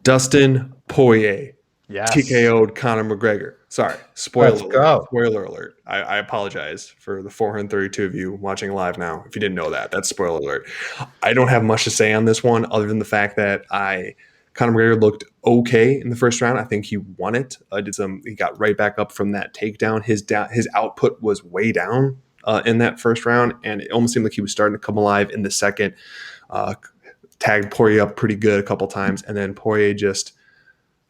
Dustin Poirier Yes. TKO'd Conor McGregor. Sorry, Let's go. Spoiler alert. I apologize for the 432 of you watching live now. If you didn't know that, that's spoiler alert. I don't have much to say on this one other than the fact that Conor McGregor looked okay in the first round. I think he won it. He got right back up from that takedown. His output was way down in that first round, and it almost seemed like he was starting to come alive in the second. Tagged Poirier up pretty good a couple times, and then Poirier just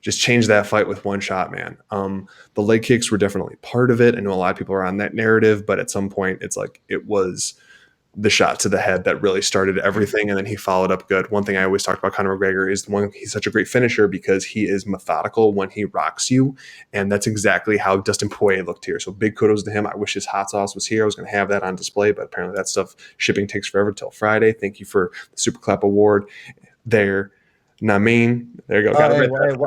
changed that fight with one shot, man. The leg kicks were definitely part of it. I know a lot of people are on that narrative, but at some point it's like it was the shot to the head that really started everything, and then he followed up good. One thing I always talk about Conor McGregor is he's such a great finisher because he is methodical when he rocks you, and that's exactly how Dustin Poirier looked here. So big kudos to him. I wish his hot sauce was here. I was going to have that on display, but apparently that stuff shipping takes forever till Friday. Thank you for the Super Clap Award there. Namin, there you go.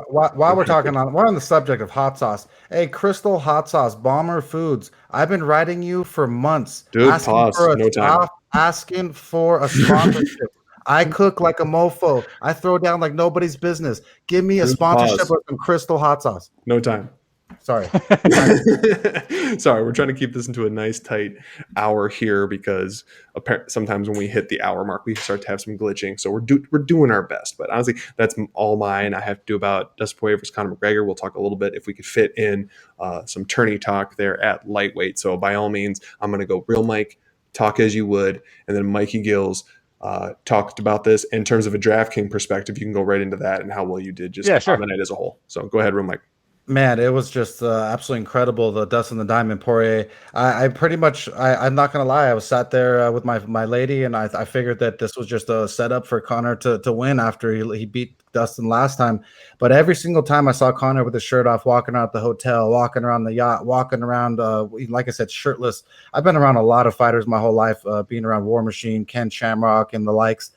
While we're on the subject of hot sauce. Hey, Crystal Hot Sauce, Bomber Foods. I've been writing you for months. Dude, asking for a sponsorship. I cook like a mofo. I throw down like nobody's business. Give me a sponsorship with some Crystal Hot Sauce. No time. Sorry. Sorry, we're trying to keep this into a nice tight hour here because sometimes when we hit the hour mark, we start to have some glitching. So we're doing our best. But honestly, that's all mine. I have to do about Dustin Poirier versus Conor McGregor. We'll talk a little bit if we could fit in some tourney talk there at lightweight. So by all means, I'm going to go real Mike, talk as you would, and then Mikey Gilz talked about this in terms of a DraftKings perspective. You can go right into that and how well you did just on the night as a whole. So go ahead, real Mike. Man, it was just absolutely incredible. The Dustin the Diamond Poirier. I'm not gonna lie. I was sat there with my lady, and I figured that this was just a setup for Conor to win after he beat Dustin last time. But every single time I saw Conor with his shirt off, walking around the hotel, walking around the yacht, walking around, like I said, shirtless. I've been around a lot of fighters my whole life, being around War Machine, Ken Shamrock, and the likes.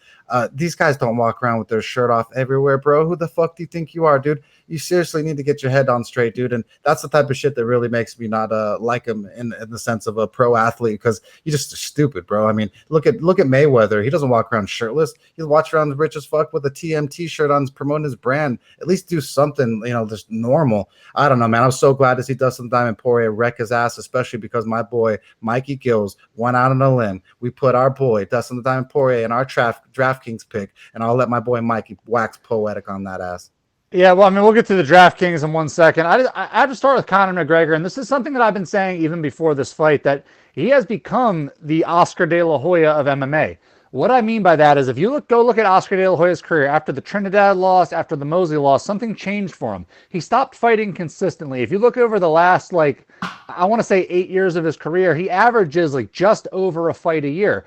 These guys don't walk around with their shirt off everywhere, bro. Who the fuck do you think you are, dude? You seriously need to get your head on straight, dude. And that's the type of shit that really makes me not like him in the sense of a pro athlete, because you're just stupid, bro. I mean, look at Mayweather. He doesn't walk around shirtless. He walks around rich as fuck with a TMT shirt on, promoting his brand. At least do something, just normal. I don't know, man. I was so glad to see Dustin Diamond Poirier wreck his ass, especially because my boy Mikey Gilz went out on a limb. We put our boy Dustin Diamond Poirier in our DraftKings pick, and I'll let my boy Mikey wax poetic on that ass. Yeah, well, I mean, we'll get to the DraftKings in 1 second. I have to start with Conor McGregor, and this is something that I've been saying even before this fight, that he has become the Oscar de la Hoya of MMA. What I mean by that is if you go look at Oscar de la Hoya's career, after the Trinidad loss, after the Mosley loss, something changed for him. He stopped fighting consistently. If you look over the last, I want to say 8 years of his career, he averages just over a fight a year.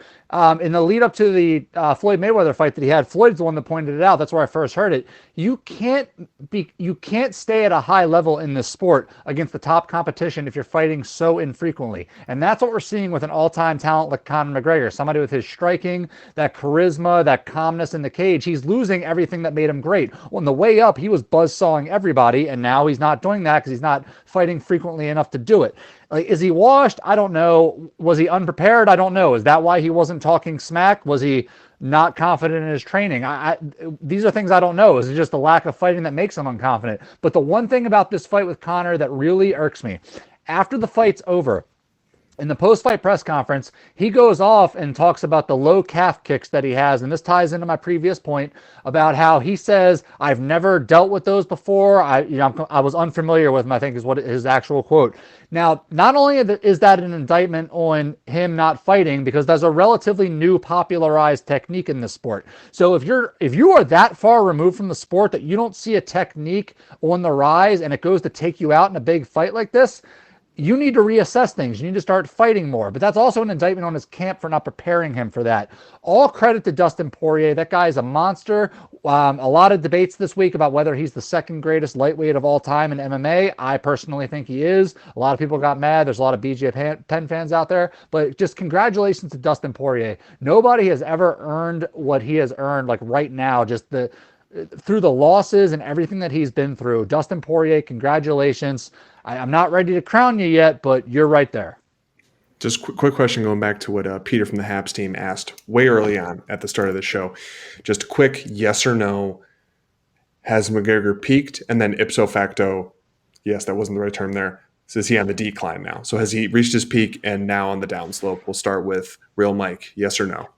In the lead up to the Floyd Mayweather fight that he had, Floyd's the one that pointed it out. That's where I first heard it. You can't stay at a high level in this sport against the top competition if you're fighting so infrequently. And that's what we're seeing with an all-time talent like Conor McGregor. Somebody with his striking, that charisma, that calmness in the cage. He's losing everything that made him great. On the way up, he was buzzsawing everybody, and now he's not doing that because he's not fighting frequently enough to do it. Is he washed? I don't know. Was he unprepared? I don't know. Is that why he wasn't talking smack? Was he not confident in his training? These are things I don't know. Is it just the lack of fighting that makes him unconfident? But the one thing about this fight with Conor that really irks me, after the fight's over, in the post-fight press conference, he goes off and talks about the low calf kicks that he has. And this ties into my previous point about how he says, I've never dealt with those before. I was unfamiliar with them, I think is what his actual quote. Now, not only is that an indictment on him not fighting, because there's a relatively new popularized technique in this sport. So if you are that far removed from the sport that you don't see a technique on the rise and it goes to take you out in a big fight like this, you need to reassess things. You need to start fighting more. But that's also an indictment on his camp for not preparing him for that. All credit to Dustin Poirier. That guy is a monster. A lot of debates this week about whether he's the second greatest lightweight of all time in MMA. I personally think he is. A lot of people got mad. There's a lot of BJ Penn fans out there. But just congratulations to Dustin Poirier. Nobody has ever earned what he has earned right now, just through the losses and everything that he's been through. Dustin Poirier, congratulations. I'm not ready to crown you yet, but you're right there. Just quick question going back to what Peter from the Habs team asked way early on at the start of the show. Just a quick yes or no. has McGregor peaked? And then ipso facto, yes, that wasn't the right term there. So is he on the decline now? So has he reached his peak and now on the downslope? We'll start with Real Mike. Yes or no?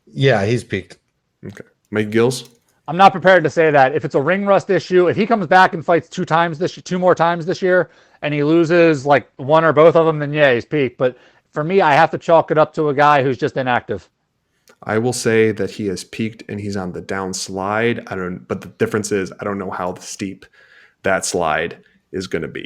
Yeah, he's peaked. Okay. Mikey Gilz? I'm not prepared to say that. If it's a ring rust issue, if he comes back and fights two more times this year, and he loses like one or both of them, then yeah, he's peaked. But for me, I have to chalk it up to a guy who's just inactive. I will say that he has peaked and he's on the downslide. But the difference is I don't know how steep that slide is going to be.